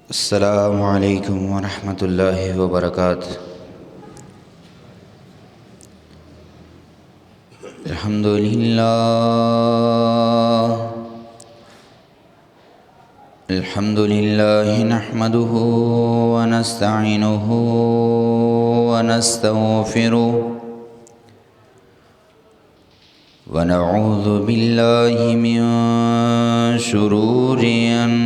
السلام علیکم ورحمۃ اللہ وبرکاتہ۔ الحمد للہ نحمده ونستعینه ونستغفره ونعوذ باللہ من شرور انفسنا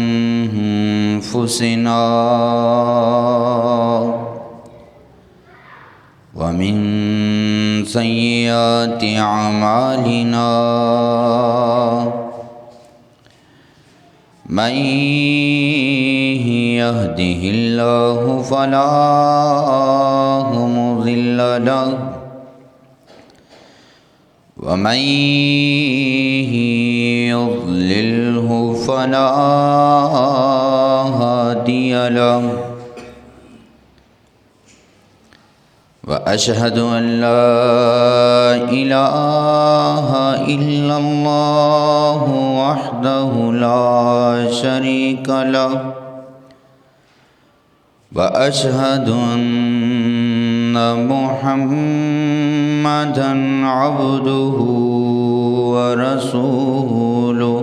ومن سیئات اعمالنا من يهده الله فلا مضل له ومن يضلله فلا هادي له وأشهد أن لا إله إلا الله وحده لا شريك له وأشهد أن محمدًا عبده ورسوله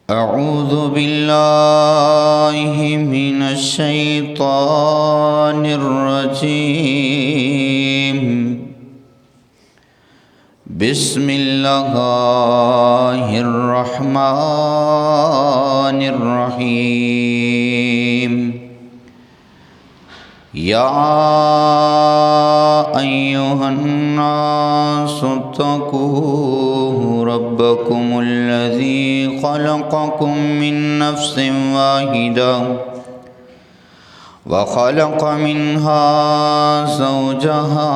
أعوذ بالله من الشيطان الرجيم بسم الله الرحمن الرحيم يا أيها الناس اتقوا ربكم الذي خلقكم من نفس واحدة وخلق منها زوجها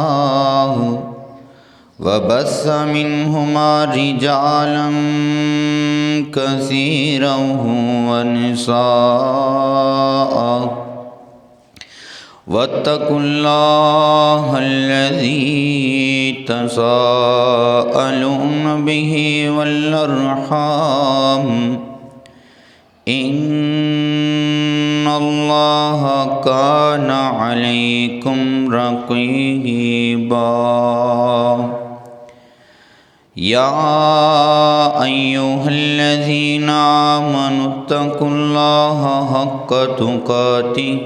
وبث منهما رجالا كثيرا ونساء واتقوا الله الذي تساءلون به والأرحام إن الله كان عليكم رقيبا يا أيها الذين آمنوا اتقوا الله حق تقاته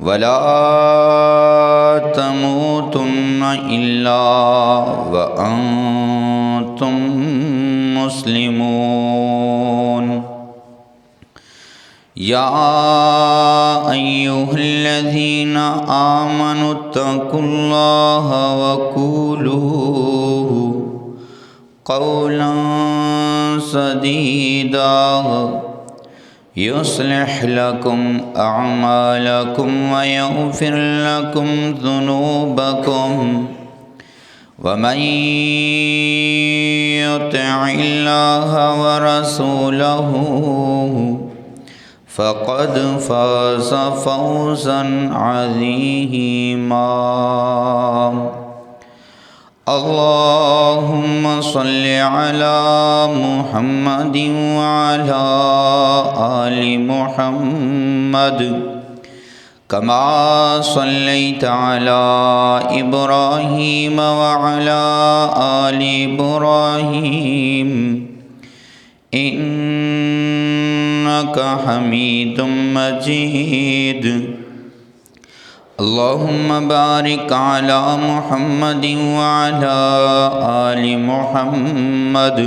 ولا تموتن إلا وأنتم مسلمون يا أيها الذين آمنوا اتقوا الله وقولوا قولا سديدا يصلح لكم أعمالكم ويغفر لكم ذنوبكم ومن يطع الله ورسوله فقد فاز فوزا عظيما اللهم صل على محمد وعلى آل محمد كما صليت على إبراهيم وعلى آل إبراهيم إنك حميد مجيد اللهم بارك على محمد وعلى آل محمد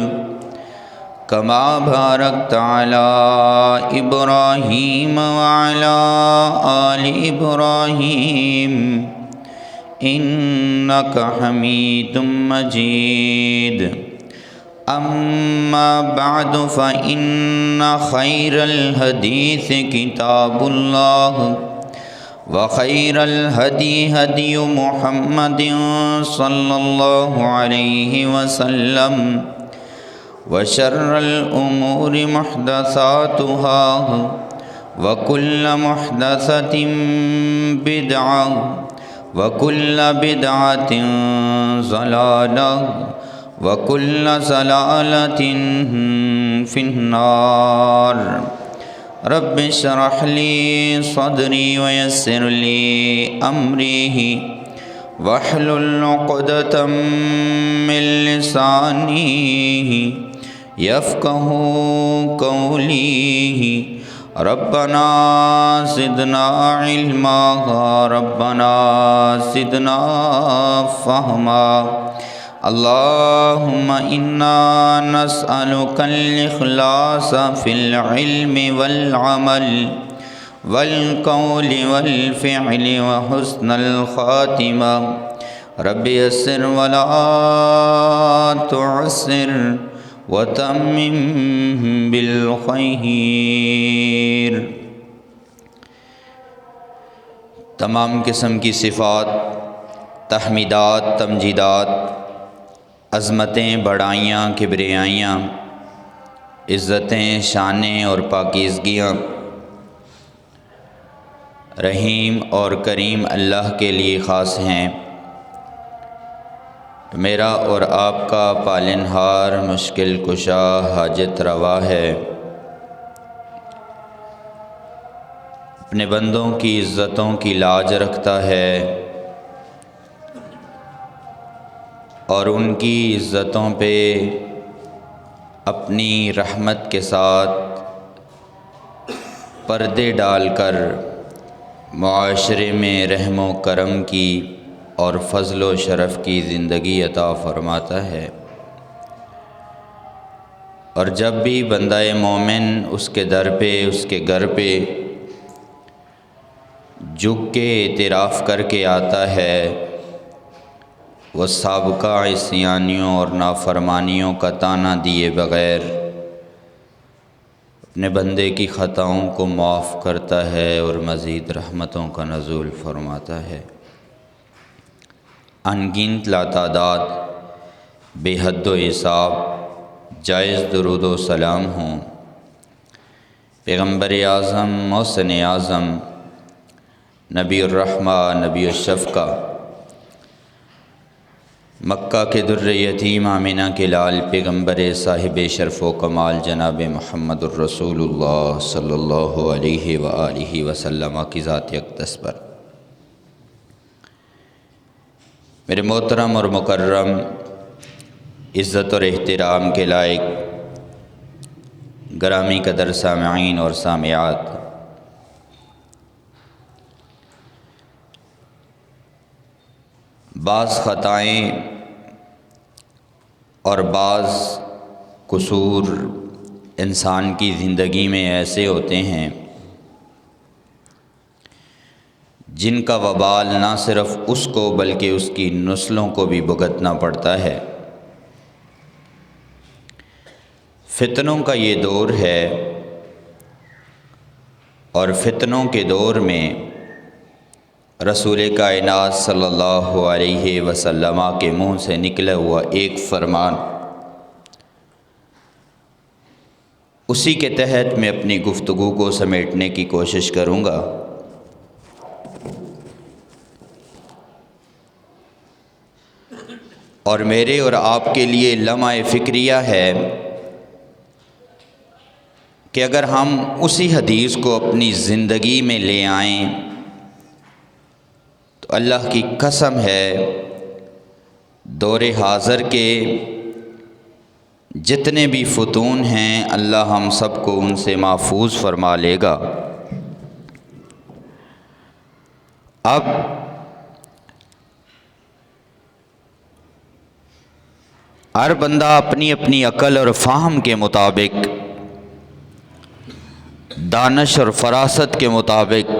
كما باركت على إبراهيم وعلى آل إبراهيم إنك حميد مجيد أما بعد فإن خير الحديث كتاب الله وخير الهدي هدي محمد صلى الله عليه وسلم وشر الأمور محدثاتها وكل محدثة بدعة وكل بدعة ضلالة وكل ضلالة في النار۔ رب اشرح لي صدري ويسر لي أمري واحلل عقدة من لساني يفقه قولي ربنا زدنا علما ربنا زدنا فهما اللهم إنا نسألك الإخلاص في العلم والعمل والقول والفعل وحسن الخاتمة رب يسر ولا تعسر وتمم بالخير۔ تمام قسم کی صفات، تحمیدات، تمجیدات، عظمتیں، بڑائیاں، کبریائیاں، عزتیں، شانیں اور پاکیزگیاں رحیم اور کریم اللہ کے لیے خاص ہیں۔ میرا اور آپ کا پالنہار، مشکل کشا، حاجت روا ہے، اپنے بندوں کی عزتوں کی لاج رکھتا ہے اور ان کی عزتوں پہ اپنی رحمت کے ساتھ پردے ڈال کر معاشرے میں رحم و کرم کی اور فضل و شرف کی زندگی عطا فرماتا ہے۔ اور جب بھی بندہ مومن اس کے در پہ، اس کے گھر پہ جھک کے اعتراف کر کے آتا ہے، وہ سابقہ عصیانیوں اور نافرمانیوں کا طعنہ دیے بغیر اپنے بندے کی خطاؤں کو معاف کرتا ہے اور مزید رحمتوں کا نزول فرماتا ہے۔ انگنت لاتعداد بے حد و حساب جائز درود و سلام ہوں پیغمبر اعظم، محسن اعظم، نبی الرحمہ، نبی الشفقہ، مکہ کے در یتیم آمنہ کے لال، پیغمبر صاحب شرف و کمال جناب محمد الرسول اللہ صلی اللہ علیہ وآلہ وسلم کی ذات اقدس پر۔ میرے محترم اور مکرم، عزت اور احترام کے لائق گرامی قدر سامعین اور سامعات، بعض خطائیں اور بعض قصور انسان کی زندگی میں ایسے ہوتے ہیں جن کا وبال نہ صرف اس کو بلکہ اس کی نسلوں کو بھی بھگتنا پڑتا ہے۔ فتنوں کا یہ دور ہے اور فتنوں کے دور میں رسول کائنات صلی اللہ علیہ وسلم کے منہ سے نکلا ہوا ایک فرمان، اسی کے تحت میں اپنی گفتگو کو سمیٹنے کی کوشش کروں گا۔ اور میرے اور آپ کے لیے لمحہ فکریہ ہے کہ اگر ہم اسی حدیث کو اپنی زندگی میں لے آئیں تو اللہ کی قسم ہے دور حاضر کے جتنے بھی فتون ہیں اللہ ہم سب کو ان سے محفوظ فرما لے گا۔ اب ہر بندہ اپنی اپنی عقل اور فہم کے مطابق، دانش اور فراست کے مطابق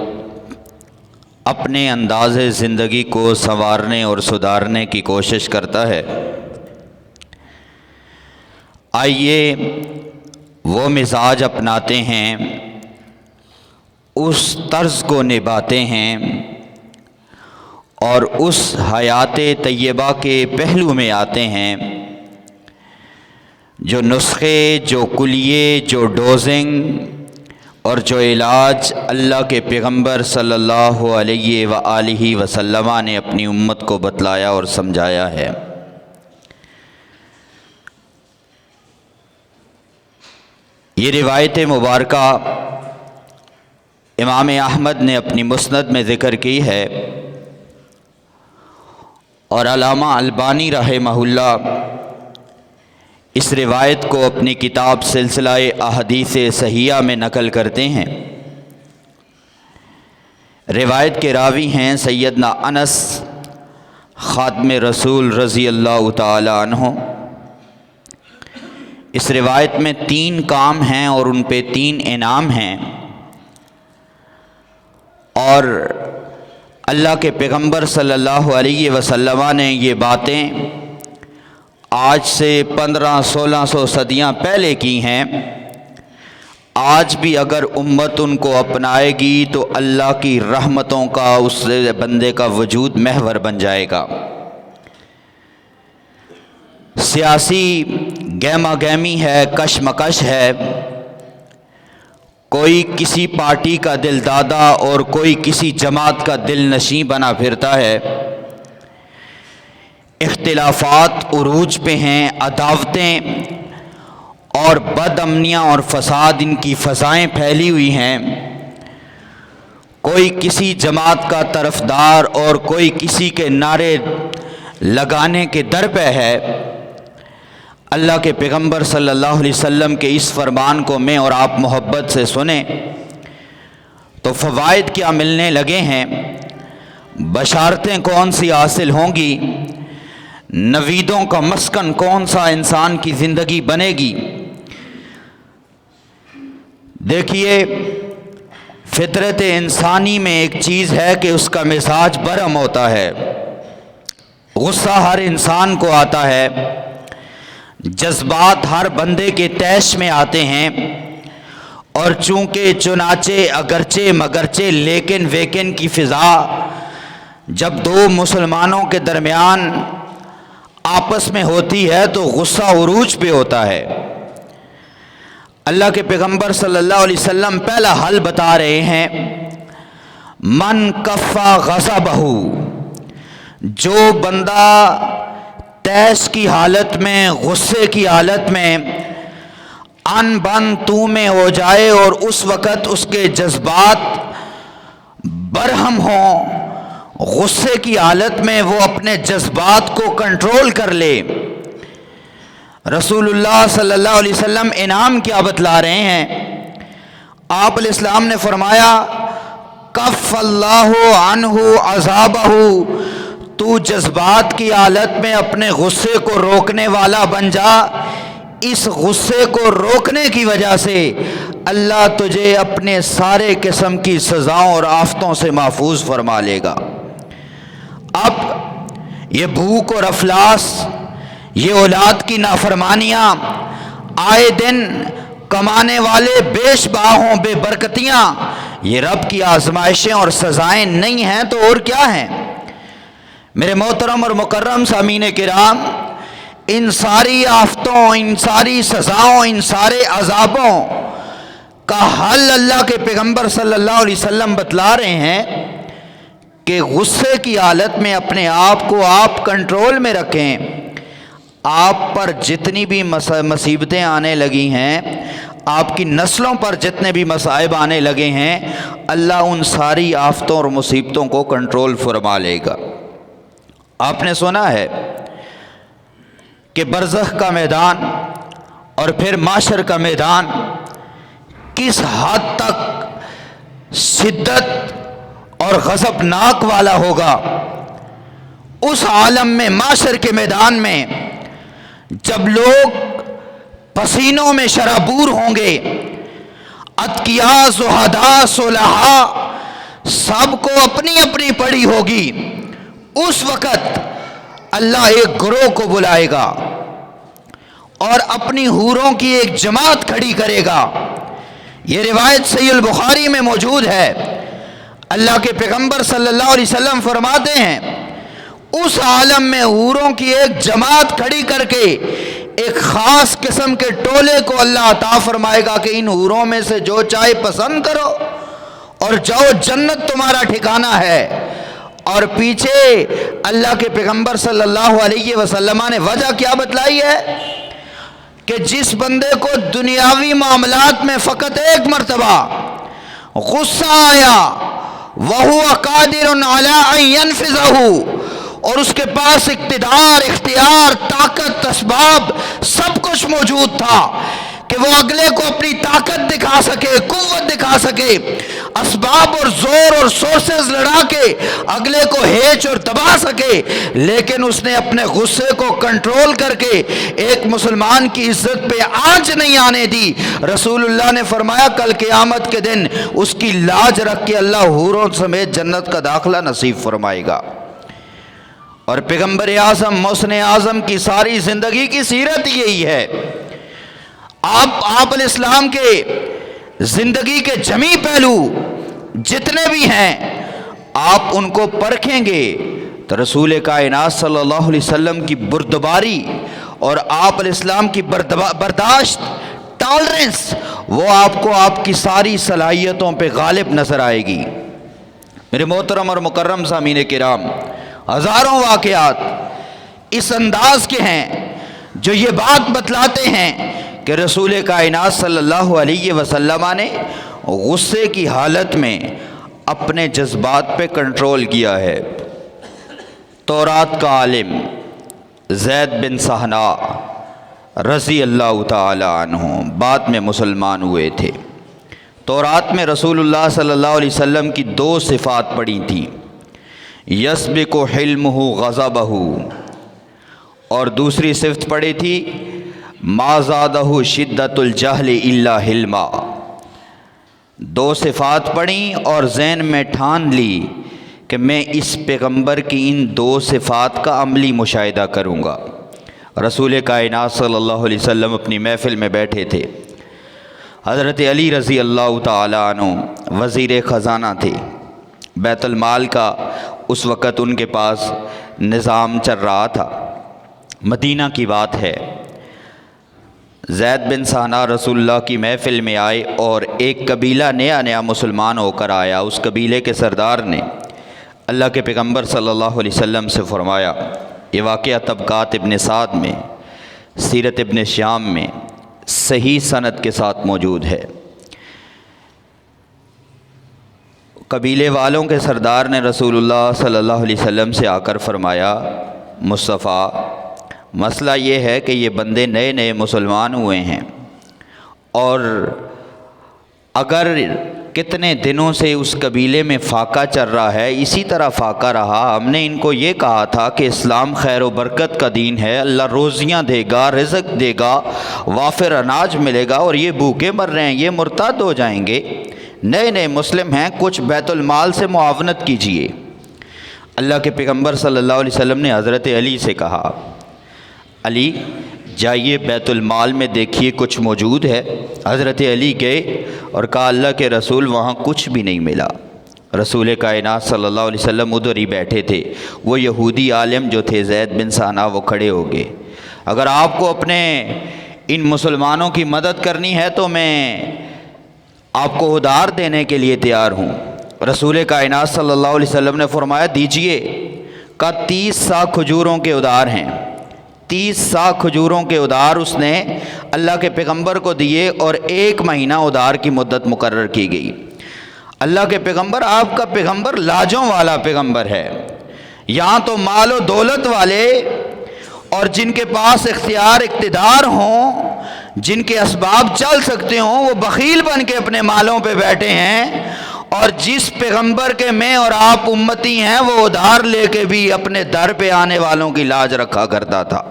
اپنے انداز زندگی کو سنوارنے اور سدھارنے کی کوشش کرتا ہے۔ آئیے وہ مزاج اپناتے ہیں، اس طرز کو نبھاتے ہیں اور اس حیات طیبہ کے پہلو میں آتے ہیں جو نسخے، جو کلیے، جو ڈوزنگ اور جو علاج اللہ کے پیغمبر صلی اللہ علیہ وآلہ وسلم نے اپنی امت کو بتلایا اور سمجھایا ہے۔ یہ روایت مبارکہ امام احمد نے اپنی مسند میں ذکر کی ہے اور علامہ البانی رحمہ اللہ اس روایت کو اپنی کتاب سلسلہ احادیث صحیحہ میں نقل کرتے ہیں۔ روایت کے راوی ہیں سیدنا انس خادم رسول رضی اللہ تعالی عنہ۔ اس روایت میں 3 کام ہیں اور ان پہ 3 انعام ہیں، اور اللہ کے پیغمبر صلی اللہ علیہ وسلم نے یہ باتیں آج سے 1500-1600 صدیاں پہلے کی ہیں۔ آج بھی اگر امت ان کو اپنائے گی تو اللہ کی رحمتوں کا اس بندے کا وجود محور بن جائے گا۔ سیاسی گہما گہمی ہے، کشمکش ہے، کوئی کسی پارٹی کا دل دادا اور کوئی کسی جماعت کا دل نشیں بنا پھرتا ہے، اختلافات عروج پہ ہیں، عداوتیں اور بد امنیاں اور فساد ان کی فضائیں پھیلی ہوئی ہیں، کوئی کسی جماعت کا طرفدار اور کوئی کسی کے نعرے لگانے کے در پہ ہے۔ اللہ کے پیغمبر صلی اللہ علیہ وسلم کے اس فرمان کو میں اور آپ محبت سے سنیں تو فوائد کیا ملنے لگے ہیں، بشارتیں کون سی حاصل ہوں گی، نویدوں کا مسکن کون سا انسان کی زندگی بنے گی۔ دیکھیے، فطرت انسانی میں ایک چیز ہے کہ اس کا مزاج برہم ہوتا ہے، غصہ ہر انسان کو آتا ہے، جذبات ہر بندے کے تیش میں آتے ہیں، اور چونکہ چنانچہ اگرچہ مگرچہ لیکن ویکن کی فضا جب 2 مسلمانوں کے درمیان آپس میں ہوتی ہے تو غصہ عروج پہ ہوتا ہے۔ اللہ کے پیغمبر صلی اللہ علیہ وسلم پہلا حل بتا رہے ہیں، من کفا غضبہ، جو بندہ تیش کی حالت میں، غصے کی حالت میں ان بن تو میں ہو جائے اور اس وقت اس کے جذبات برہم ہوں، غصے کی حالت میں وہ اپنے جذبات کو کنٹرول کر لے، رسول اللہ صلی اللہ علیہ وسلم انعام کیا بتلا رہے ہیں؟ آپ علیہ السلام نے فرمایا، کف اللہ عنہ عذابہ، تو جذبات کی حالت میں اپنے غصے کو روکنے والا بن جا، اس غصے کو روکنے کی وجہ سے اللہ تجھے اپنے سارے قسم کی سزاؤں اور آفتوں سے محفوظ فرما لے گا۔ اب یہ بھوک اور افلاس، یہ اولاد کی نافرمانیاں، آئے دن کمانے والے بیش باہوں بے برکتیاں، یہ رب کی آزمائشیں اور سزائیں نہیں ہیں تو اور کیا ہیں؟ میرے محترم اور مکرم سامعین کرام، ان ساری آفتوں، ان ساری سزاؤں، ان سارے عذابوں کا حل اللہ کے پیغمبر صلی اللہ علیہ وسلم بتلا رہے ہیں کہ غصے کی حالت میں اپنے آپ کو آپ کنٹرول میں رکھیں۔ آپ پر جتنی بھی مصیبتیں آنے لگی ہیں، آپ کی نسلوں پر جتنے بھی مصائب آنے لگے ہیں، اللہ ان ساری آفتوں اور مصیبتوں کو کنٹرول فرما لے گا۔ آپ نے سنا ہے کہ برزخ کا میدان اور پھر معاشر کا میدان کس حد تک شدت اور غضبناک والا ہوگا۔ اس عالم میں، معاشر کے میدان میں، جب لوگ پسینوں میں شرابور ہوں گے، اتقیاء، زہداء، صلحاء، سب کو اپنی اپنی پڑی ہوگی، اس وقت اللہ ایک گروہ کو بلائے گا اور اپنی حوروں کی ایک جماعت کھڑی کرے گا۔ یہ روایت صحیح البخاری میں موجود ہے۔ اللہ کے پیغمبر صلی اللہ علیہ وسلم فرماتے ہیں، اس عالم میں حوروں کی ایک جماعت کھڑی کر کے ایک خاص قسم کے ٹولے کو اللہ عطا فرمائے گا کہ ان حوروں میں سے جو چاہے پسند کرو اور جاؤ، جنت تمہارا ٹھکانہ ہے۔ اور پیچھے اللہ کے پیغمبر صلی اللہ علیہ وسلم نے وجہ کیا بتلائی ہے کہ جس بندے کو دنیاوی معاملات میں فقط ایک مرتبہ غصہ آیا، وَهُوَ قَادِرٌ عَلَىٰ أَن يَنفِذَهُ، اور اس کے پاس اقتدار، اختیار، طاقت، اسباب سب کچھ موجود تھا کہ وہ اگلے کو اپنی طاقت دکھا سکے، قوت دکھا سکے، اسباب اور زور اور سورسز لڑا کے اگلے کو ہیچ اور دبا سکے، لیکن اس نے اپنے غصے کو کنٹرول کر کے ایک مسلمان کی عزت پہ آنچ نہیں آنے دی۔ رسول اللہ نے فرمایا کل قیامت کے دن اس کی لاج رکھ کے اللہ حوروں سمیت جنت کا داخلہ نصیب فرمائے گا۔ اور پیغمبر اعظم محسن اعظم کی ساری زندگی کی سیرت یہی ہے۔ آپ علیہ السلام کے زندگی کے جمی پہلو جتنے بھی ہیں آپ ان کو پرکھیں گے تو رسول کائنات صلی اللہ علیہ وسلم کی بردباری اور آپ علیہ السلام کی برداشت، ٹالرنس، وہ آپ کو آپ کی ساری صلاحیتوں پہ غالب نظر آئے گی۔ میرے محترم اور مکرم سامعین کرام، ہزاروں واقعات اس انداز کے ہیں جو یہ بات بتلاتے ہیں کہ رسول کائنات صلی اللہ علیہ وسلم نے غصے کی حالت میں اپنے جذبات پہ کنٹرول کیا ہے۔ تورات کا عالم زید بن سہنا رضی اللہ تعالی عنہ بعد میں مسلمان ہوئے تھے۔ تورات میں رسول اللہ صلی اللہ علیہ وسلم کی دو صفات پڑھی تھیں، یسبق حلمہ غضبہ، اور دوسری صفت پڑھی تھی ما زادہ شدت الجہل الا حلما۔ دو صفات پڑھیں اور ذہن میں ٹھان لی کہ میں اس پیغمبر کی ان دو صفات کا عملی مشاہدہ کروں گا۔ رسول کائنات صلی اللہ علیہ وسلم اپنی محفل میں بیٹھے تھے۔ حضرت علی رضی اللہ تعالی عنہ وزیر خزانہ تھے۔ بیت المال کا اس وقت ان کے پاس نظام چل رہا تھا۔ مدینہ کی بات ہے، زید بن سہنا رسول اللہ کی محفل میں آئے اور ایک قبیلہ نیا مسلمان ہو کر آیا۔ اس قبیلے کے سردار نے اللہ کے پیغمبر صلی اللہ علیہ وسلم سے فرمایا، یہ واقعہ طبقات ابن سعد میں، سیرت ابن شیام میں صحیح سند کے ساتھ موجود ہے۔ قبیلے والوں کے سردار نے رسول اللہ صلی اللہ علیہ وسلم سے آ کر فرمایا، مصطفیٰ مسئلہ یہ ہے کہ یہ بندے نئے مسلمان ہوئے ہیں، اور اگر کتنے دنوں سے اس قبیلے میں فاقہ چل رہا ہے، اسی طرح فاقہ رہا، ہم نے ان کو یہ کہا تھا کہ اسلام خیر و برکت کا دین ہے، اللہ روزیاں دے گا، رزق دے گا، وافر اناج ملے گا، اور یہ بھوکے مر رہے ہیں، یہ مرتد ہو جائیں گے، نئے مسلم ہیں، کچھ بیت المال سے معاونت کیجئے۔ اللہ کے پیغمبر صلی اللہ علیہ وسلم نے حضرت علی سے کہا، علی جائیے بیت المال میں دیکھیے کچھ موجود ہے۔ حضرت علی گئے اور کہا اللہ کے رسول وہاں کچھ بھی نہیں ملا۔ رسول کائنات صلی اللہ علیہ وسلم ادھر ہی بیٹھے تھے۔ وہ یہودی عالم جو تھے زید بن سہنا، وہ کھڑے ہو گئے، اگر آپ کو اپنے ان مسلمانوں کی مدد کرنی ہے تو میں آپ کو ادھار دینے کے لیے تیار ہوں۔ رسول کائنات صلی اللہ علیہ وسلم نے فرمایا دیجئے، کا 30 سا کھجوروں کے ادھار ہیں۔ 30 سا کھجوروں کے ادھار اس نے اللہ کے پیغمبر کو دیے، اور 1 مہینہ ادھار کی مدت مقرر کی گئی۔ اللہ کے پیغمبر، آپ کا پیغمبر لاجوں والا پیغمبر ہے۔ یہاں تو مال و دولت والے اور جن کے پاس اختیار اقتدار ہوں، جن کے اسباب چل سکتے ہوں، وہ بخیل بن کے اپنے مالوں پہ بیٹھے ہیں، اور جس پیغمبر کے میں اور آپ امتی ہیں وہ ادھار لے کے بھی اپنے در پہ آنے والوں کی لاج رکھا کرتا تھا۔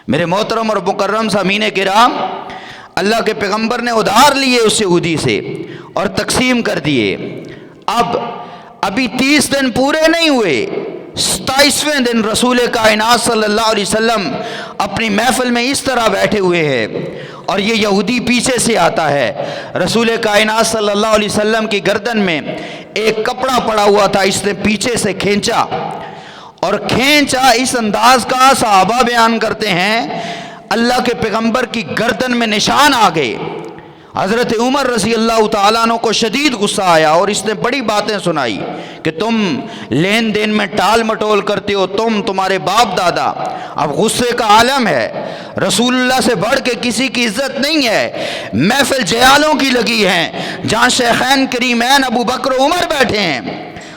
میرے محترم اور مکرم سامعین کرام، اللہ کے پیغمبر نے ادھار لیے اس یہودی سے اور تقسیم کر دیے۔ ابھی 30 دن پورے نہیں ہوئے، 27ویں دن رسول کائنات صلی اللہ علیہ وسلم اپنی محفل میں اس طرح بیٹھے ہوئے ہیں، اور یہ یہودی پیچھے سے آتا ہے۔ رسول کائنات صلی اللہ علیہ وسلم کی گردن میں ایک کپڑا پڑا ہوا تھا، اس نے پیچھے سے کھینچا، اور کھینچا اس انداز کا صحابہ بیان کرتے ہیں اللہ کے پیغمبر کی گردن میں نشان آ گئے۔ حضرت عمر رضی اللہ تعالیٰ عنہ کو شدید غصہ آیا، اور اس نے بڑی باتیں سنائی کہ تم لین دین میں ٹال مٹول کرتے ہو، تمہارے باپ دادا۔ اب غصے کا عالم ہے، رسول اللہ سے بڑھ کے کسی کی عزت نہیں ہے، محفل جیالوں کی لگی ہے، جہاں شیخین کریمین ابو بکر و عمر بیٹھے ہیں۔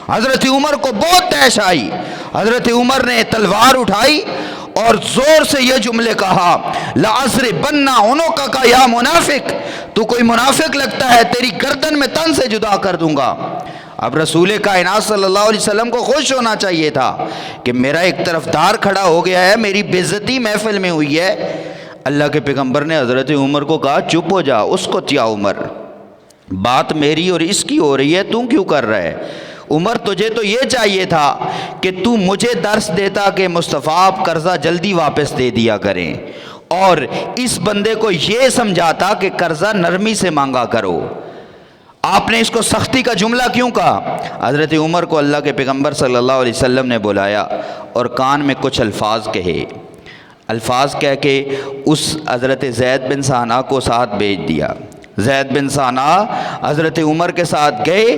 حضرت عمر کو بہت تیش آئی، حضرت عمر نے تلوار اٹھائی اور زور سے یہ جملے کہا، لَأَضْرِبَنَّ عُنُقَكَ یا منافق، تو کوئی منافق لگتا ہے، تیری گردن میں تن سے جدا کر دوں گا۔ اب رسول کائنات صلی اللہ علیہ وسلم کو خوش ہونا چاہیے تھا کہ میرا ایک طرفدار کھڑا ہو گیا ہے، میری بے عزتی محفل میں ہوئی ہے۔ اللہ کے پیغمبر نے حضرت عمر کو کہا، چپ ہو جا، اس کو کیا عمر، بات میری اور اس کی ہو رہی ہے، تو کیوں کر رہا ہے؟ عمر تجھے تو یہ چاہیے تھا کہ تو مجھے درس دیتا کہ مصطفیٰ آپ قرضہ جلدی واپس دے دیا کریں، اور اس بندے کو یہ سمجھاتا کہ قرضہ نرمی سے مانگا کرو۔ آپ نے اس کو سختی کا جملہ کیوں کہا؟ حضرت عمر کو اللہ کے پیغمبر صلی اللہ علیہ وسلم نے بلایا اور کان میں کچھ الفاظ کہے، الفاظ کہہ کے اس حضرت زید بن ثانہ کو ساتھ بھیج دیا۔ زید بن ثانہ حضرت عمر کے ساتھ گئے،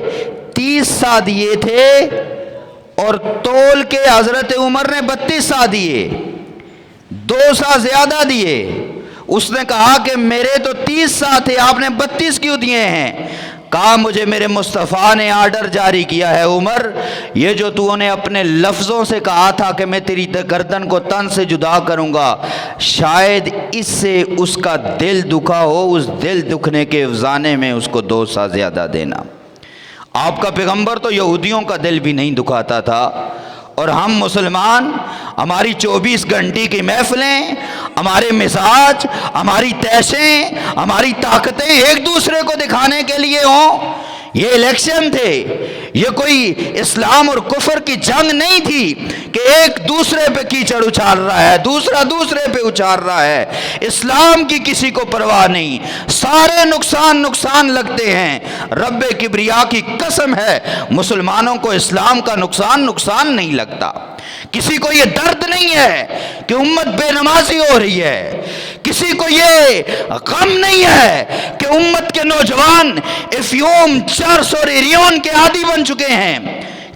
30 سا دیے تھے اور تول کے حضرت عمر نے 32 سا دیے، 2 سا زیادہ دیے۔ اس نے کہا کہ میرے تو 30 سا تھے، آپ نے 32 کیوں دیے ہیں؟ کہا مجھے میرے مصطفیٰ نے آرڈر جاری کیا ہے عمر، یہ جو تو نے اپنے لفظوں سے کہا تھا کہ میں تیری گردن کو تن سے جدا کروں گا، شاید اس سے اس کا دل دکھا ہو، اس دل دکھنے کے افزانے میں اس کو 2 سا زیادہ دینا۔ آپ کا پیغمبر تو یہودیوں کا دل بھی نہیں دکھاتا تھا، اور ہم مسلمان، ہماری 24 گھنٹے کی محفلیں، ہمارے مزاج، ہماری تیشیں، ہماری طاقتیں ایک دوسرے کو دکھانے کے لیے ہوں۔ یہ الیکشن تھے، یہ کوئی اسلام اور کفر کی جنگ نہیں تھی کہ ایک دوسرے پہ کیچڑ اچھال رہا ہے، دوسرا دوسرے پہ اچھال رہا ہے۔ اسلام کی کسی کو پرواہ نہیں، سارے نقصان لگتے ہیں۔ رب کبریا کی قسم ہے، مسلمانوں کو اسلام کا نقصان نہیں لگتا۔ کسی کو یہ درد نہیں ہے کہ امت بے نمازی ہو رہی ہے، کسی کو یہ غم نہیں ہے کہ امت کے نوجوان افیوم، چرس اور ایریون کے عادی بن چکے ہیں،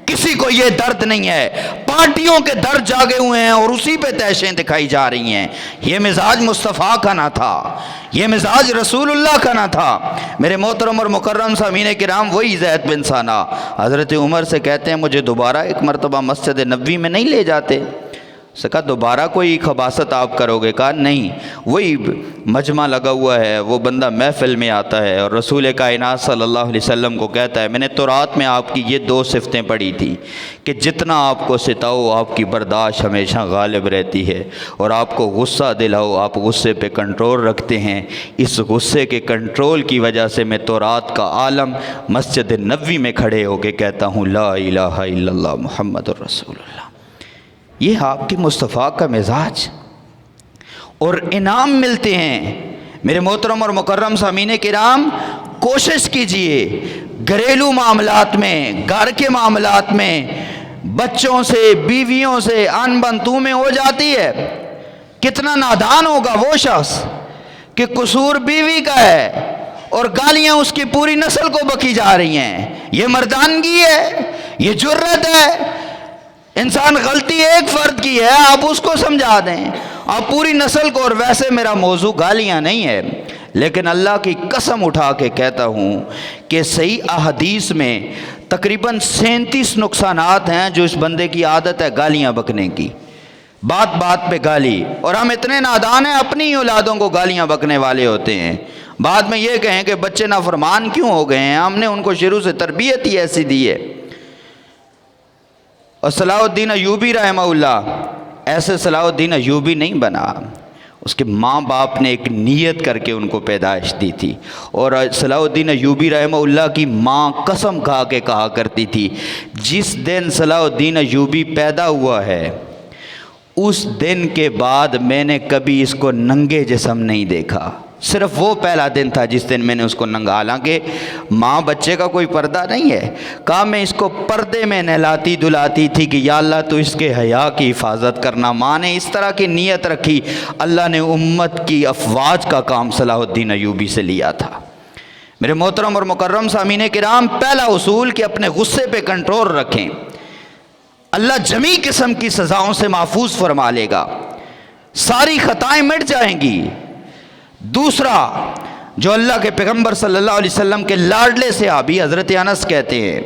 کسی کو یہ درد نہیں ہے۔ پارٹیوں کے درد جاگے ہوئے ہیں اور اسی پہ تیشیں دکھائی جا رہی ہیں۔ یہ مزاج مصطفیٰ کا نہ تھا، یہ مزاج رسول اللہ کا نہ تھا۔ میرے محترم اور مکرم سامعین کرام، وہی زید بن ثانہ حضرت عمر سے کہتے ہیں مجھے دوبارہ ایک مرتبہ مسجد نبوی میں نہیں لے جاتے؟ اس سے کہا دوبارہ کوئی خباثت آپ کرو گے؟ کہا نہیں، وہی مجمع لگا ہوا ہے، وہ بندہ محفل میں آتا ہے اور رسول کائنات صلی اللہ علیہ وسلم کو کہتا ہے میں نے تورات میں آپ کی یہ 2 صفتیں پڑھی تھی کہ جتنا آپ کو ستاؤ آپ کی برداشت ہمیشہ غالب رہتی ہے، اور آپ کو غصہ دلاؤ آپ غصے پہ کنٹرول رکھتے ہیں۔ اس غصے کے کنٹرول کی وجہ سے میں تورات کا عالم مسجد نبوی میں کھڑے ہو کے کہتا ہوں لا الہ الا اللہ محمد الرسول اللہ۔ یہ آپ کے مصطفیٰ کا مزاج، اور انعام ملتے ہیں۔ میرے محترم اور مکرم سامعین کرام، کوشش کیجئے گھریلو معاملات میں، گھر کے معاملات میں، بچوں سے، بیویوں سے ان بن تو میں ہو جاتی ہے۔ کتنا نادان ہوگا وہ شخص کہ قصور بیوی کا ہے اور گالیاں اس کی پوری نسل کو بکی جا رہی ہیں۔ یہ مردانگی ہے، یہ جرت ہے۔ انسان غلطی ایک فرد کی ہے، آپ اس کو سمجھا دیں، آپ پوری نسل کو۔ اور ویسے میرا موضوع گالیاں نہیں ہے، لیکن اللہ کی قسم اٹھا کے کہتا ہوں کہ صحیح احادیث میں تقریباً 37 نقصانات ہیں جو اس بندے کی عادت ہے گالیاں بکنے کی، بات بات پہ گالی۔ اور ہم اتنے نادان ہیں، اپنی ہی اولادوں کو گالیاں بکنے والے ہوتے ہیں۔ بعد میں یہ کہیں کہ بچے نافرمان کیوں ہو گئے ہیں، ہم نے ان کو شروع سے تربیت ہی ایسی دی ہے۔ اور صلاح الدین ایوبی رحمہ اللہ ایسے صلاح الدین ایوبی نہیں بنا، اس کے ماں باپ نے ایک نیت کر کے ان کو پیدائش دی تھی۔ اور صلاح الدین ایوبی رحمہ اللہ کی ماں قسم کھا کے کہا کرتی تھی جس دن صلاح الدین ایوبی پیدا ہوا ہے اس دن کے بعد میں نے کبھی اس کو ننگے جسم نہیں دیکھا، صرف وہ پہلا دن تھا جس دن میں نے اس کو ننگا۔ حالانکہ ماں بچے کا کوئی پردہ نہیں ہے، کہا میں اس کو پردے میں نہلاتی دلاتی تھی کہ یا اللہ تو اس کے حیا کی حفاظت کرنا۔ ماں نے اس طرح کی نیت رکھی، اللہ نے امت کی افواج کا کام صلاح الدین ایوبی سے لیا تھا۔ میرے محترم اور مکرم سامعین کرام، پہلا اصول کہ اپنے غصے پہ کنٹرول رکھیں، اللہ جمیع قسم کی سزاؤں سے محفوظ فرما لے گا، ساری خطائیں مٹ جائیں گی۔ دوسرا، جو اللہ کے پیغمبر صلی اللہ علیہ وسلم کے لاڈلے صحابی حضرت انس کہتے ہیں،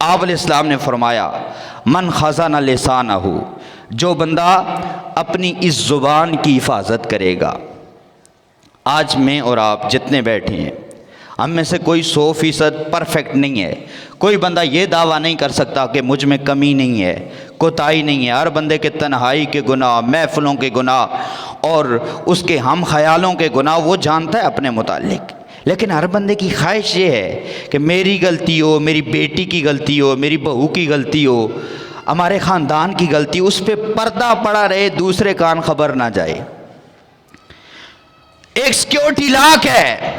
آپ علیہ السلام نے فرمایا من خزن لسانہ، جو بندہ اپنی اس زبان کی حفاظت کرے گا۔ آج میں اور آپ جتنے بیٹھے ہیں، ہم میں سے کوئی 100% پرفیکٹ نہیں ہے۔ کوئی بندہ یہ دعویٰ نہیں کر سکتا کہ مجھ میں کمی نہیں ہے، کوتاہی نہیں ہے۔ ہر بندے کے تنہائی کے گناہ، محفلوں کے گناہ اور اس کے ہم خیالوں کے گناہ وہ جانتا ہے اپنے متعلق، لیکن ہر بندے کی خواہش یہ ہے کہ میری غلطی ہو، میری بیٹی کی غلطی ہو، میری بہو کی غلطی ہو، ہمارے خاندان کی غلطی، اس پہ پردہ پڑا رہے، دوسرے کان خبر نہ جائے۔ ایک سیکیورٹی لاک ہے،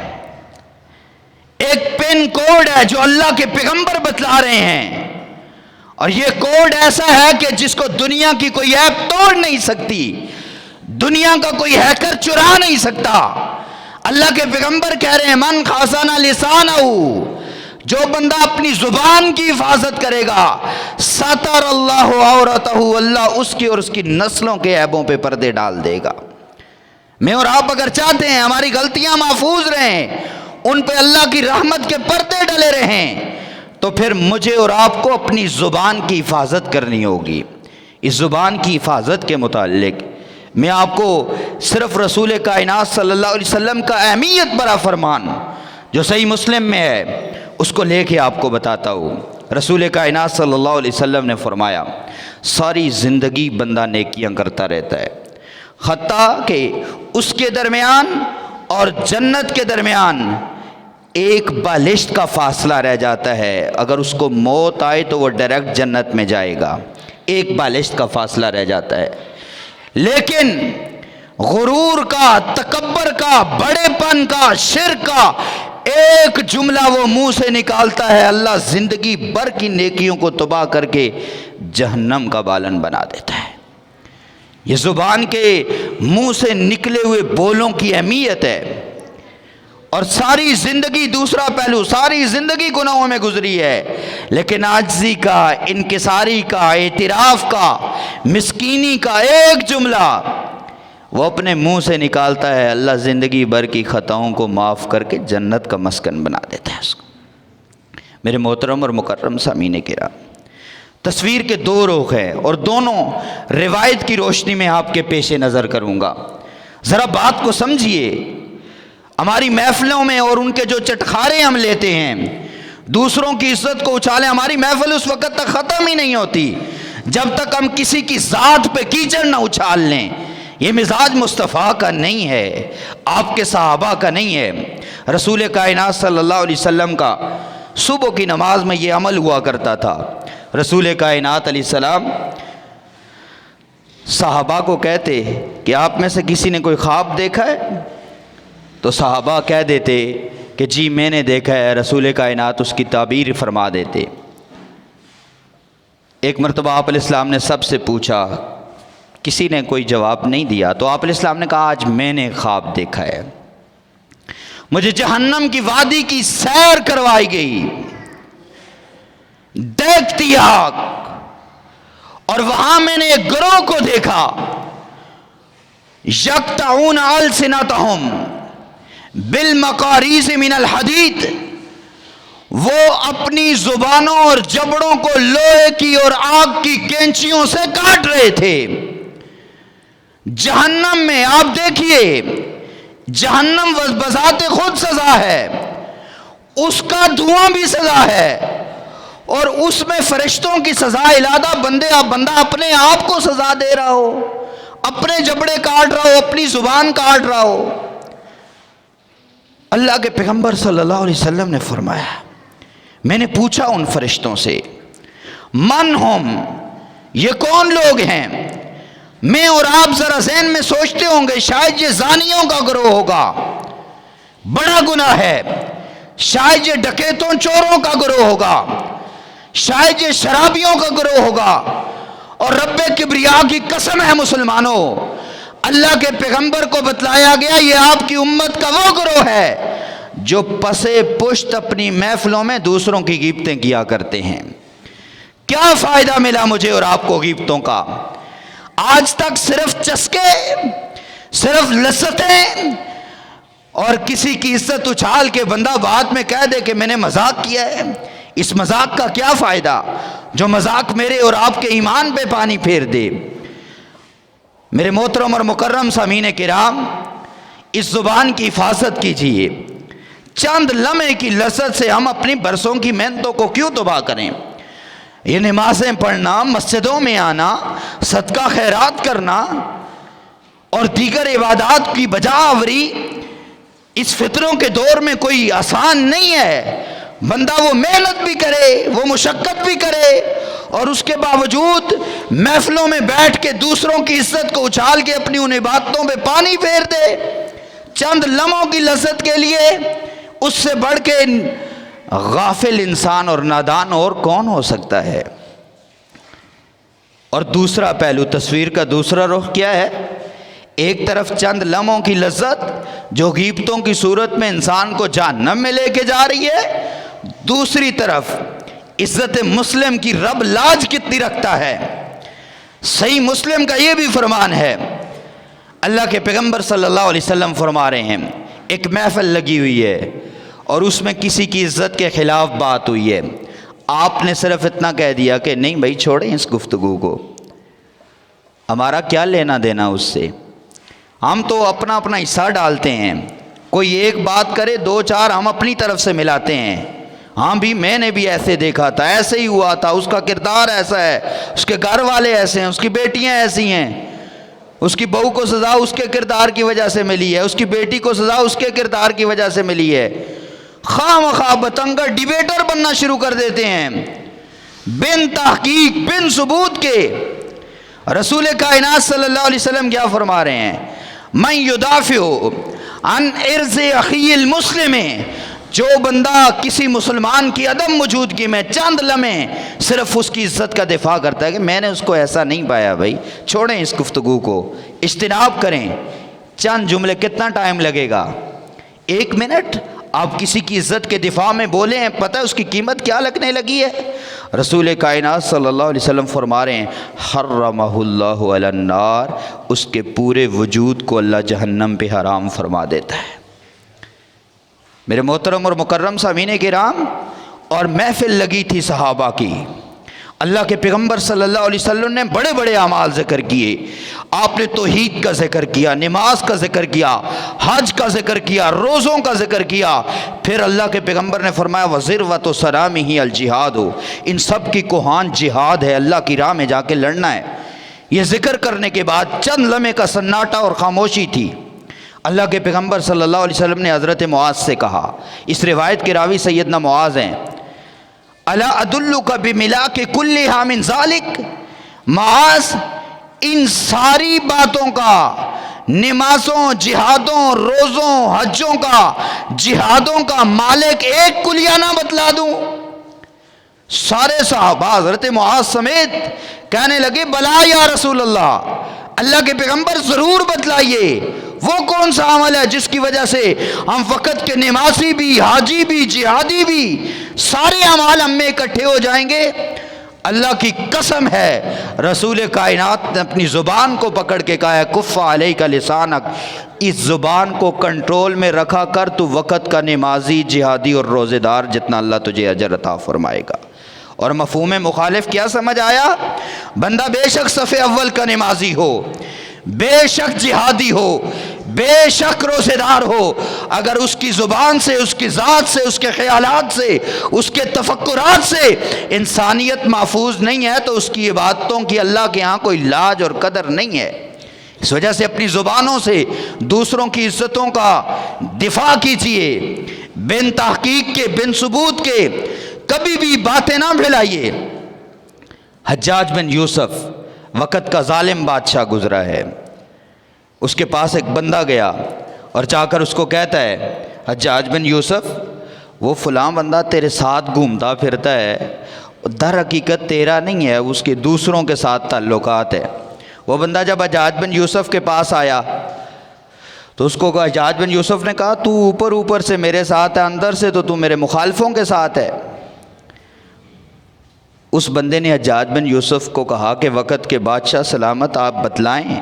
ایک پن کوڈ ہے جو اللہ کے پیغمبر بتلا رہے ہیں، اور یہ کوڈ ایسا ہے کہ جس کو دنیا کی کوئی ایپ توڑ نہیں سکتی، دنیا کا کوئی ہیکر چرا نہیں سکتا۔ اللہ کے پیغمبر کہہ رہے ہیں من خزن لسانہ، جو بندہ اپنی زبان کی حفاظت کرے گا ستر اللہ عورتہ، اللہ اس کی اور اس کی نسلوں کے عیبوں پہ پردے ڈال دے گا۔ میں اور آپ اگر چاہتے ہیں ہماری غلطیاں محفوظ رہیں، ان پہ اللہ کی رحمت کے پردے ڈلے رہیں، تو پھر مجھے اور آپ کو اپنی زبان کی حفاظت کرنی ہوگی۔ اس زبان کی حفاظت کے متعلق میں آپ کو صرف رسول کائنات صلی اللہ علیہ وسلم کا اہمیت بڑا فرمان جو صحیح مسلم میں ہے اس کو لے کے آپ کو بتاتا ہوں۔ رسول کائنات صلی اللہ علیہ وسلم نے فرمایا ساری زندگی بندہ نیکیاں کرتا رہتا ہے، حتیٰ کہ اس کے درمیان اور جنت کے درمیان ایک بالشت کا فاصلہ رہ جاتا ہے۔ اگر اس کو موت آئے تو وہ ڈائریکٹ جنت میں جائے گا، ایک بالشت کا فاصلہ رہ جاتا ہے۔ لیکن غرور کا، تکبر کا، بڑے پن کا، شرک کا ایک جملہ وہ منہ سے نکالتا ہے، اللہ زندگی بھر کی نیکیوں کو تباہ کر کے جہنم کا بالن بنا دیتا ہے۔ یہ زبان کے منہ سے نکلے ہوئے بولوں کی اہمیت ہے۔ اور ساری زندگی، دوسرا پہلو، ساری زندگی گناہوں میں گزری ہے، لیکن عاجزی کا، انکساری کا، اعتراف کا، مسکینی کا ایک جملہ وہ اپنے منہ سے نکالتا ہے، اللہ زندگی بھر کی خطاؤں کو معاف کر کے جنت کا مسکن بنا دیتا ہے اس کو۔ میرے محترم اور مکرم سامعین کرام، تصویر کے دو رخ ہیں اور دونوں روایت کی روشنی میں آپ کے پیش نظر کروں گا۔ ذرا بات کو سمجھیے۔ ہماری محفلوں میں اور ان کے جو چٹخارے ہم لیتے ہیں، دوسروں کی عزت کو اچھالیں، ہماری محفل اس وقت تک ختم ہی نہیں ہوتی جب تک ہم کسی کی ذات پہ کیچڑ نہ اچھال لیں۔ یہ مزاج مصطفیٰ کا نہیں ہے، آپ کے صحابہ کا نہیں ہے۔ رسول کائنات صلی اللہ علیہ وسلم کا صبح کی نماز میں یہ عمل ہوا کرتا تھا۔ رسول کائنات علیہ السلام صحابہ کو کہتے کہ آپ میں سے کسی نے کوئی خواب دیکھا ہے؟ تو صحابہ کہہ دیتے کہ جی میں نے دیکھا ہے۔ رسول کائنات اس کی تعبیر فرما دیتے۔ ایک مرتبہ آپ علیہ السلام نے سب سے پوچھا، کسی نے کوئی جواب نہیں دیا، تو آپ علیہ السلام نے کہا آج میں نے خواب دیکھا ہے، مجھے جہنم کی وادی کی سیر کروائی گئی، دیکھتی آگ، اور وہاں میں نے ایک گروہ کو دیکھا، یقطعون السنتہم بالمقاریض من الحدید، وہ اپنی زبانوں اور جبڑوں کو لوہے کی اور آگ کی کینچیوں سے کاٹ رہے تھے۔ جہنم میں آپ دیکھیے، جہنم بذات خود سزا ہے، اس کا دھواں بھی سزا ہے، اور اس میں فرشتوں کی سزا علادہ بندہ اپنے آپ کو سزا دے رہا ہو، اپنے جبڑے کاٹ رہا ہو، اپنی زبان کاٹ رہا ہو۔ اللہ کے پیغمبر صلی اللہ علیہ وسلم نے فرمایا، میں نے پوچھا ان فرشتوں سے من ہم، یہ کون لوگ ہیں؟ میں اور آپ ذرا ذہن میں سوچتے ہوں گے شاید یہ زانیوں کا گروہ ہوگا، بڑا گناہ ہے، شاید یہ ڈکیتوں چوروں کا گروہ ہوگا، شاید یہ شرابیوں کا گروہ ہوگا۔ اور رب کبریا کی قسم ہے مسلمانوں، اللہ کے پیغمبر کو بتلایا گیا یہ آپ کی امت کا وہ گروہ ہے جو پسے پشت اپنی محفلوں میں دوسروں کی غیبتیں کیا کرتے ہیں۔ کیا فائدہ ملا مجھے اور آپ کو غیبتوں کا؟ آج تک صرف چسکے، صرف لذتیں اور کسی کی عزت اچھال کے بندہ بعد میں کہہ دے کہ میں نے مذاق کیا ہے، اس مذاق کا کیا فائدہ جو مذاق میرے اور آپ کے ایمان پہ پانی پھیر دے۔ میرے محترم اور مکرم سامعین کرام، اس زبان کی حفاظت کیجیے۔ چند لمحے کی لذت سے ہم اپنی برسوں کی محنتوں کو کیوں تباہ کریں؟ یہ نمازیں پڑھنا، مسجدوں میں آنا، صدقہ خیرات کرنا اور دیگر عبادات کی بجا آوری اس فطروں کے دور میں کوئی آسان نہیں ہے۔ بندہ وہ محنت بھی کرے، وہ مشقت بھی کرے، اور اس کے باوجود محفلوں میں بیٹھ کے دوسروں کی عزت کو اچھال کے اپنی ان عبادتوں پہ پانی پھیر دے چند لمحوں کی لذت کے لیے۔ اس سے بڑھ کے غافل انسان اور نادان اور کون ہو سکتا ہے؟ اور دوسرا پہلو، تصویر کا دوسرا رخ کیا ہے؟ ایک طرف چند لمحوں کی لذت جو غیبتوں کی صورت میں انسان کو جہنم میں لے کے جا رہی ہے، دوسری طرف عزت مسلم کی رب لاج کتنی رکھتا ہے۔ صحیح مسلم کا یہ بھی فرمان ہے، اللہ کے پیغمبر صلی اللہ علیہ وسلم فرما رہے ہیں، ایک محفل لگی ہوئی ہے اور اس میں کسی کی عزت کے خلاف بات ہوئی ہے، آپ نے صرف اتنا کہہ دیا کہ نہیں بھائی چھوڑیں اس گفتگو کو، ہمارا کیا لینا دینا اس سے، ہم تو اپنا اپنا حصہ ڈالتے ہیں، کوئی ایک بات کرے دو چار ہم اپنی طرف سے ملاتے ہیں، ہاں بھی میں نے بھی ایسے دیکھا تھا، ایسے ہی ہوا تھا، اس کا کردار ایسا ہے، اس کے گھر والے ایسے ہیں، اس کی بیٹیاں ایسی ہیں، اس کی بہو کو سزا اس کے کردار کی وجہ سے ملی ہے، اس کی بیٹی کو سزا اس کے کردار کی وجہ سے ملی ہے۔ خواہ مخواہ بتنگڑ ڈیبیٹر بننا شروع کر دیتے ہیں بن تحقیق، بن ثبوت کے۔ رسول کائنات صلی اللہ علیہ وسلم کیا فرما رہے ہیں؟ من یدافع عن عرض اخی المسلم، جو بندہ کسی مسلمان کی عدم موجودگی میں چند لمحے صرف اس کی عزت کا دفاع کرتا ہے کہ میں نے اس کو ایسا نہیں پایا، بھائی چھوڑیں اس گفتگو کو، اجتناب کریں۔ چند جملے، کتنا ٹائم لگے گا؟ 1 منٹ آپ کسی کی عزت کے دفاع میں بولیں، پتہ ہے اس کی قیمت کیا لگنے لگی ہے؟ رسول کائنات صلی اللہ علیہ وسلم فرما رہے ہیں، حرمہ اللہ علی النار، اس کے پورے وجود کو اللہ جہنم پہ حرام فرما دیتا ہے۔ میرے محترم اور مکرم سامعین کرام، اور محفل لگی تھی صحابہ کی، اللہ کے پیغمبر صلی اللہ علیہ وسلم نے بڑے بڑے اعمال ذکر کیے، آپ نے توحید کا ذکر کیا، نماز کا ذکر کیا، حج کا ذکر کیا، روزوں کا ذکر کیا، پھر اللہ کے پیغمبر نے فرمایا وَذِرْوَةُ صَنَامِهِ الْجِهَادُ، ان سب کی کوہان جہاد ہے، اللہ کی راہ میں جا کے لڑنا ہے۔ یہ ذکر کرنے کے بعد چند لمحے کا سناٹا اور خاموشی تھی۔ اللہ کے پیغمبر صلی اللہ علیہ وسلم نے حضرت معاذ سے کہا، اس روایت کے راوی سیدنا معاذ ہیں، الا ادلک بملاک کلھا من ذالک، معاذ ان ساری باتوں کا، نمازوں، جہادوں، روزوں، حجوں کا، جہادوں کا مالک ایک کلیہ نہ بتلا دوں؟ سارے صحابہ حضرت معاذ سمیت کہنے لگے بلا یا رسول اللہ، اللہ کے پیغمبر ضرور بتلائیے، وہ کون سا عمل ہے جس کی وجہ سے ہم وقت کے نمازی بھی، حاجی بھی، جہادی بھی، سارے اعمال ہم میں اکٹھے ہو جائیں گے؟ اللہ کی قسم ہے، رسول کائنات نے اپنی زبان کو پکڑ کے کہا ہے کف علیک لسانک، اس زبان کو کنٹرول میں رکھا کر، تو وقت کا نمازی، جہادی اور روزے دار جتنا اللہ تجھے اجر عطا فرمائے گا۔ اور مفہوم مخالف کیا سمجھ آیا؟ بندہ بے شک صف اول کا نمازی ہو، بے شک جہادی ہو، بے شک روزے دار ہو، اگر اس کی زبان سے، اس کی ذات سے، اس کے خیالات سے، اس کے تفکرات سے انسانیت محفوظ نہیں ہے، تو اس کی عبادتوں کی اللہ کے ہاں کوئی لاج اور قدر نہیں ہے۔ اس وجہ سے اپنی زبانوں سے دوسروں کی عزتوں کا دفاع کیجیے، بن تحقیق کے، بن ثبوت کے کبھی بھی باتیں نہ پھیلائیے۔ حجاج بن یوسف وقت کا ظالم بادشاہ گزرا ہے، اس کے پاس ایک بندہ گیا اور جا کر اس کو کہتا ہے حجاج بن یوسف، وہ فلاں بندہ تیرے ساتھ گھومتا پھرتا ہے، در حقیقت تیرا نہیں ہے، اس کے دوسروں کے ساتھ تعلقات ہے۔ وہ بندہ جب حجاج بن یوسف کے پاس آیا تو اس کو حجاج بن یوسف نے کہا تو اوپر اوپر سے میرے ساتھ ہے، اندر سے تو میرے مخالفوں کے ساتھ ہے۔ اس بندے نے حجاج بن یوسف کو کہا کہ وقت کے بادشاہ سلامت، آپ بتلائیں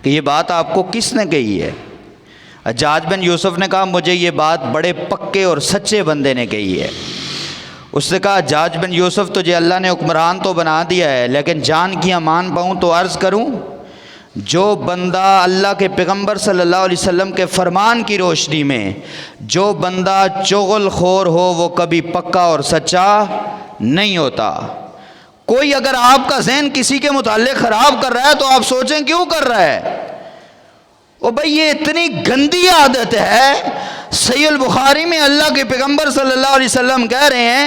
کہ یہ بات آپ کو کس نے کہی ہے؟ حجاج بن یوسف نے کہا مجھے یہ بات بڑے پکے اور سچے بندے نے کہی ہے۔ اس نے کہا حجاج بن یوسف تجھے اللہ نے حکمران تو بنا دیا ہے، لیکن جان کی امان پاؤں تو عرض کروں، جو بندہ اللہ کے پیغمبر صلی اللہ علیہ وسلم کے فرمان کی روشنی میں جو بندہ چغل خور ہو وہ کبھی پکا اور سچا نہیں ہوتا۔ کوئی اگر آپ کا ذہن کسی کے متعلق خراب کر رہا ہے تو آپ سوچیں کیوں کر رہا ہے؟ او بھائی یہ اتنی گندی عادت ہے۔ صحیح البخاری میں اللہ کے پیغمبر صلی اللہ علیہ وسلم کہہ رہے ہیں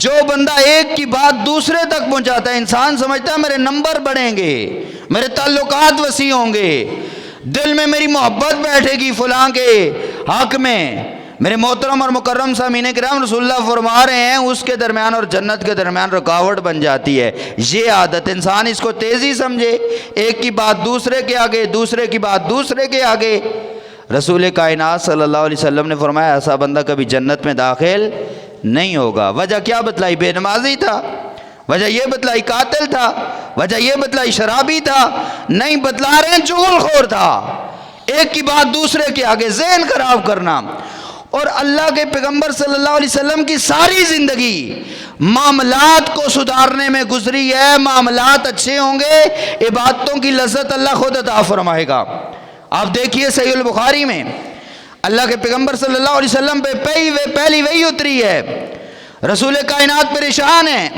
جو بندہ ایک کی بات دوسرے تک پہنچاتا ہے، انسان سمجھتا ہے میرے نمبر بڑھیں گے، میرے تعلقات وسیع ہوں گے، دل میں میری محبت بیٹھے گی فلاں کے حق میں۔ میرے محترم اور مکرم سامعین کرام، رسول اللہ فرما رہے ہیں اس کے درمیان اور جنت کے درمیان رکاوٹ بن جاتی ہے یہ عادت۔ انسان اس کو تیزی سمجھے، ایک کی بات دوسرے کے آگے، دوسرے کی بات دوسرے کے آگے۔ رسول کائنات صلی اللہ علیہ وسلم نے فرمایا ایسا بندہ کبھی جنت میں داخل نہیں ہوگا۔ وجہ کیا بتلائی؟ بے نمازی تھا، وجہ یہ بتلائی قاتل تھا، وجہ یہ بتلائی شرابی تھا، نہیں بتلا رہے ہیں چغل خور تھا، ایک کی بات دوسرے کے آگے، ذہن خراب کرنا۔ اور اللہ کے پیغمبر صلی اللہ علیہ وسلم کی ساری زندگی معاملات کو سدھارنے میں گزری ہے۔ معاملات اچھے ہوں گے، عبادتوں کی لذت اللہ خود عطا فرمائے گا۔ آپ دیکھیے صحیح البخاری میں اللہ کے پیغمبر صلی اللہ علیہ وسلم پہ پہلی وحی اتری ہے، رسول کائنات پریشان ہیں،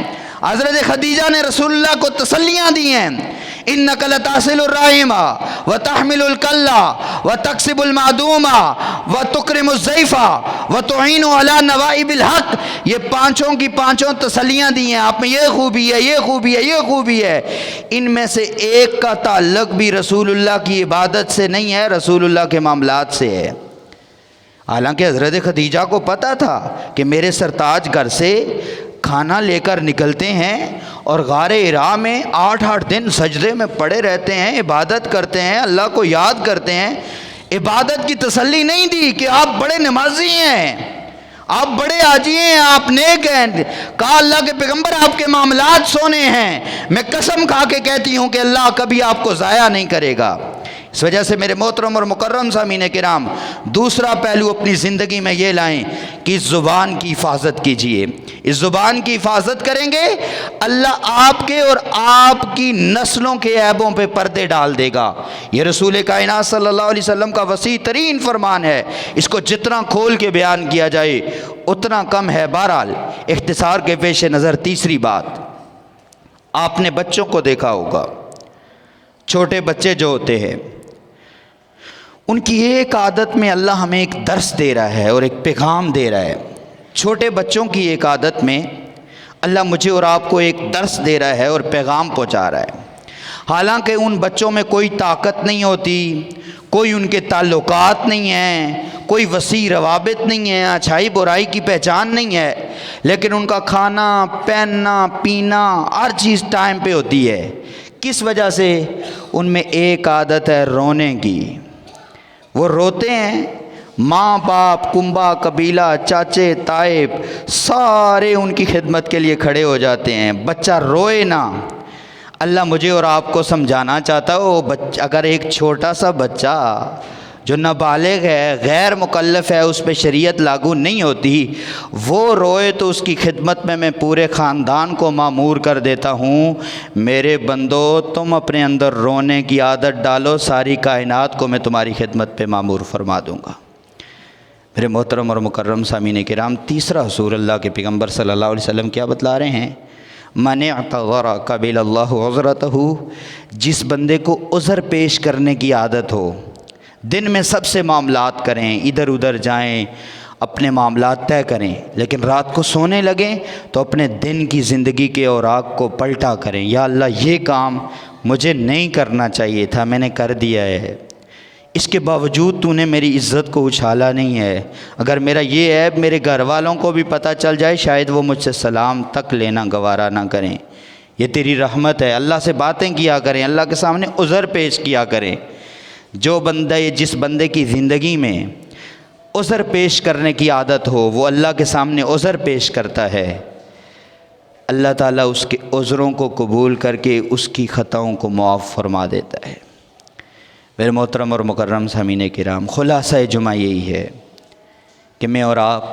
حضرت خدیجہ نے رسول اللہ کو تسلیاں دی ہیں، اِنَّكَ لَتَصِلُ الرَّحِمَ وَتَحْمِلُ الْكَلَّ وَتَكْسِبُ الْمَعْدُومَ وَتُكْرِمُ الضَّيْفَ وَتُعِينُ عَلَى نَوَائِبِ الْحَقِّ۔ یہ پانچوں کی پانچوں تسلیاں دی ہیں، آپ میں یہ خوبی ہے، یہ خوبی ہے، یہ خوبی ہے۔ ان میں سے ایک کا تعلق بھی رسول اللہ کی عبادت سے نہیں ہے، رسول اللہ کے معاملات سے ہے۔ حالانکہ حضرت خدیجہ کو پتہ تھا کہ میرے سرتاج گھر سے کھانا لے کر نکلتے ہیں اور غار حرا میں 8 دن سجدے میں پڑے رہتے ہیں، عبادت کرتے ہیں، اللہ کو یاد کرتے ہیں۔ عبادت کی تسلی نہیں دی کہ آپ بڑے نمازی ہیں، آپ بڑے حاجی ہیں، آپ نیک ہیں۔ کہا اللہ کے پیغمبر آپ کے معاملات سونے ہیں، میں قسم کھا کے کہتی ہوں کہ اللہ کبھی آپ کو ضائع نہیں کرے گا۔ اس وجہ سے میرے محترم اور مکرم سامعین کرام، دوسرا پہلو اپنی زندگی میں یہ لائیں کہ اس زبان کی حفاظت کیجئے۔ اس زبان کی حفاظت کریں گے اللہ آپ کے اور آپ کی نسلوں کے عیبوں پہ پردے ڈال دے گا۔ یہ رسول کائنات صلی اللہ علیہ وسلم کا وسیع ترین فرمان ہے، اس کو جتنا کھول کے بیان کیا جائے اتنا کم ہے۔ بہرحال اختصار کے پیش نظر تیسری بات، آپ نے بچوں کو دیکھا ہوگا، چھوٹے بچے جو ہوتے ہیں ان کی ایک عادت میں اللہ ہمیں ایک درس دے رہا ہے اور ایک پیغام دے رہا ہے۔ چھوٹے بچوں کی ایک عادت میں اللہ مجھے اور آپ کو ایک درس دے رہا ہے اور پیغام پہنچا رہا ہے۔ حالانکہ ان بچوں میں کوئی طاقت نہیں ہوتی، کوئی ان کے تعلقات نہیں ہیں، کوئی وسیع روابط نہیں ہیں، اچھائی برائی کی پہچان نہیں ہے، لیکن ان کا کھانا پہننا پینا ہر چیز ٹائم پہ ہوتی ہے۔ کس وجہ سے؟ ان میں ایک عادت ہے رونے کی۔ وہ روتے ہیں، ماں باپ کنبہ قبیلہ چاچے تائے سارے ان کی خدمت کے لیے کھڑے ہو جاتے ہیں، بچہ روئے نہ۔ اللہ مجھے اور آپ کو سمجھانا چاہتا ہو اگر ایک چھوٹا سا بچہ جو نابالغ ہے، غیر مکلف ہے، اس پہ شریعت لاگو نہیں ہوتی، وہ روئے تو اس کی خدمت میں پورے خاندان کو مامور کر دیتا ہوں۔ میرے بندو تم اپنے اندر رونے کی عادت ڈالو، ساری کائنات کو میں تمہاری خدمت پہ مامور فرما دوں گا۔ میرے محترم اور مکرم سامعین کرام، تیسرا حضور اللہ کے پیغمبر صلی اللہ علیہ وسلم کیا بتلا رہے ہیں؟ من اعتذر قبل اللہ عذرتہ، جس بندے کو عذر پیش کرنے کی عادت ہو، دن میں سب سے معاملات کریں، ادھر ادھر جائیں، اپنے معاملات طے کریں، لیکن رات کو سونے لگیں تو اپنے دن کی زندگی کے اوراق کو پلٹا کریں، یا اللہ یہ کام مجھے نہیں کرنا چاہیے تھا، میں نے کر دیا ہے، اس کے باوجود تو نے میری عزت کو اچھالا نہیں ہے۔ اگر میرا یہ عیب میرے گھر والوں کو بھی پتہ چل جائے شاید وہ مجھ سے سلام تک لینا گوارا نہ کریں۔ یہ تیری رحمت ہے، اللہ سے باتیں کیا کریں، اللہ کے سامنے عذر پیش کیا کریں۔ جو بندہ جس بندے کی زندگی میں عذر پیش کرنے کی عادت ہو وہ اللہ کے سامنے عذر پیش کرتا ہے، اللہ تعالیٰ اس کے عذروں کو قبول کر کے اس کی خطاؤں کو معاف فرما دیتا ہے۔ میرے محترم اور مکرم سامعین کرام، خلاصہ جمعہ یہی ہے کہ میں اور آپ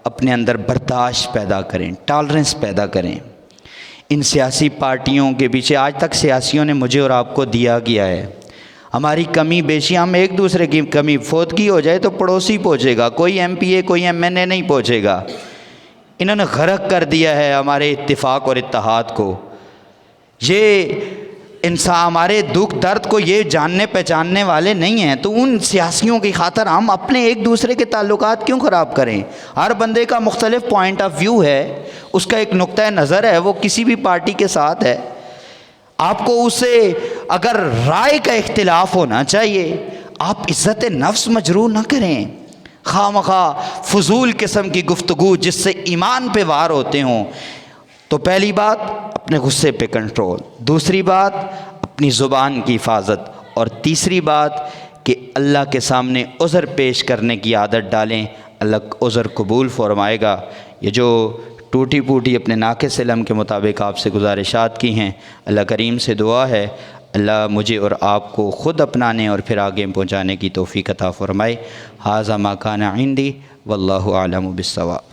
اپنے اندر برداشت پیدا کریں، ٹالرنس پیدا کریں۔ ان سیاسی پارٹیوں کے پیچھے آج تک سیاسیوں نے مجھے اور آپ کو دیا گیا ہے۔ ہماری کمی بیشی، ہم ایک دوسرے کی کمی، فوتگی ہو جائے تو پڑوسی پہنچے گا، کوئی ایم پی اے کوئی ایم این اے نہیں پہنچے گا۔ انہوں نے غرق کر دیا ہے ہمارے اتفاق اور اتحاد کو۔ یہ انسان ہمارے دکھ درد کو یہ جاننے پہچاننے والے نہیں ہیں، تو ان سیاسیوں کی خاطر ہم اپنے ایک دوسرے کے تعلقات کیوں خراب کریں؟ ہر بندے کا مختلف پوائنٹ آف ویو ہے، اس کا ایک نقطہ نظر ہے، وہ کسی بھی پارٹی کے ساتھ ہے۔ آپ کو اسے اگر رائے کا اختلاف ہونا چاہیے، آپ عزت نفس مجروح نہ کریں، خواہ مخواہ فضول قسم کی گفتگو جس سے ایمان پہ وار ہوتے ہوں۔ تو پہلی بات اپنے غصے پہ کنٹرول، دوسری بات اپنی زبان کی حفاظت، اور تیسری بات کہ اللہ کے سامنے عذر پیش کرنے کی عادت ڈالیں، اللہ عذر قبول فرمائے گا۔ یہ جو ٹوٹی پوٹی اپنے ناقص علم کے مطابق آپ سے گزارشات کی ہیں، اللہ کریم سے دعا ہے اللہ مجھے اور آپ کو خود اپنانے اور پھر آگے پہنچانے کی توفیق عطا فرمائے۔ ھذا ما کان عندی واللہ اعلم بالصواب۔